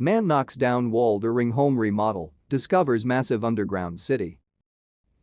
Man knocks down wall during home remodel, discovers massive underground city.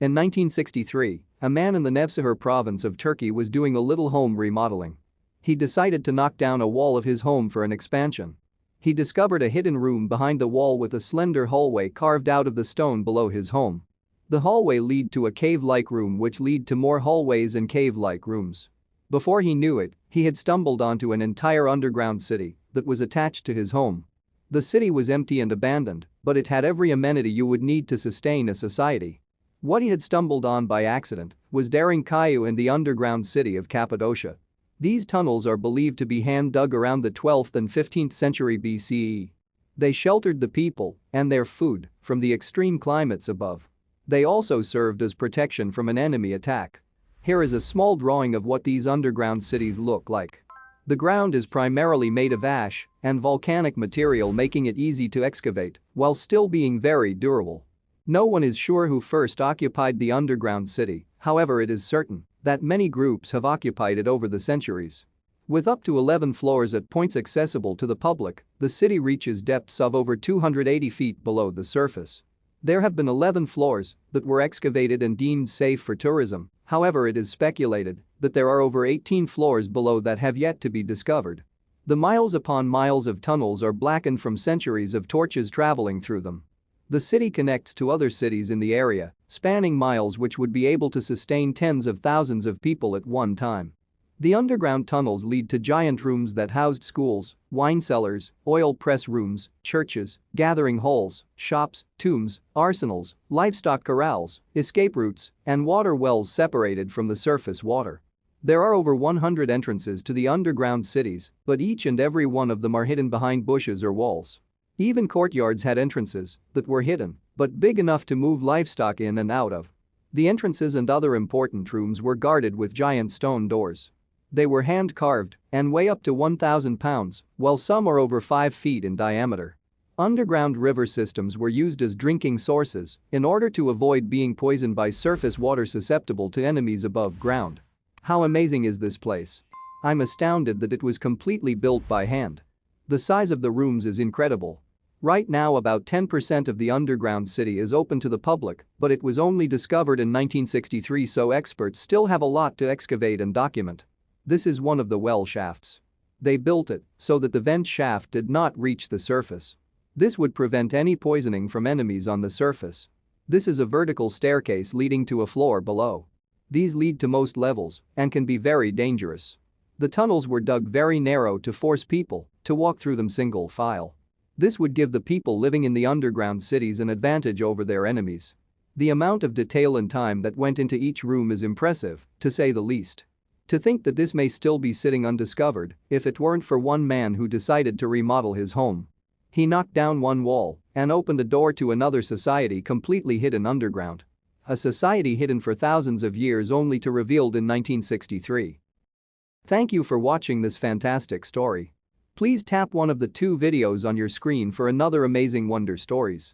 In 1963, a man in the Nevsehir Province of Turkey was doing a little home remodeling. He decided to knock down a wall of his home for an expansion. He discovered a hidden room behind the wall with a slender hallway carved out of the stone below his home. The hallway led to a cave-like room which led to more hallways and cave-like rooms. Before he knew it, he had stumbled onto an entire underground city that was attached to his home. The city was empty and abandoned, but it had every amenity you would need to sustain a society. What he had stumbled on by accident was Derinkuyu in the underground city of Cappadocia. These tunnels are believed to be hand-dug around the 12th and 15th century BCE. They sheltered the people and their food from the extreme climates above. They also served as protection from an enemy attack. Here is a small drawing of what these underground cities look like. The ground is primarily made of ash and volcanic material, making it easy to excavate while still being very durable. No one is sure who first occupied the underground city, however it is certain that many groups have occupied it over the centuries. With up to 11 floors at points accessible to the public, the city reaches depths of over 280 feet below the surface. There have been 11 floors that were excavated and deemed safe for tourism, however it is speculated that there are over 18 floors below that have yet to be discovered. The miles upon miles of tunnels are blackened from centuries of torches traveling through them. The city connects to other cities in the area, spanning miles which would be able to sustain tens of thousands of people at one time. The underground tunnels lead to giant rooms that housed schools, wine cellars, oil press rooms, churches, gathering halls, shops, tombs, arsenals, livestock corrals, escape routes, and water wells separated from the surface water. There are over 100 entrances to the underground cities, but each and every one of them are hidden behind bushes or walls. Even courtyards had entrances that were hidden, but big enough to move livestock in and out of. The entrances and other important rooms were guarded with giant stone doors. They were hand-carved and weigh up to 1,000 pounds, while some are over 5 feet in diameter. Underground river systems were used as drinking sources in order to avoid being poisoned by surface water susceptible to enemies above ground. How amazing is this place? I'm astounded that it was completely built by hand. The size of the rooms is incredible. Right now about 10% of the underground city is open to the public, but it was only discovered in 1963, so experts still have a lot to excavate and document. This is one of the well shafts. They built it so that the vent shaft did not reach the surface. This would prevent any poisoning from enemies on the surface. This is a vertical staircase leading to a floor below. These lead to most levels and can be very dangerous. The tunnels were dug very narrow to force people to walk through them single file. This would give the people living in the underground cities an advantage over their enemies. The amount of detail and time that went into each room is impressive, to say the least. To think that this may still be sitting undiscovered if it weren't for one man who decided to remodel his home. He knocked down one wall and opened a door to another society completely hidden underground. A society hidden for thousands of years only to revealed in 1963. Thank you for watching this fantastic story. Please tap one of the 2 videos on your screen for another amazing wonder stories.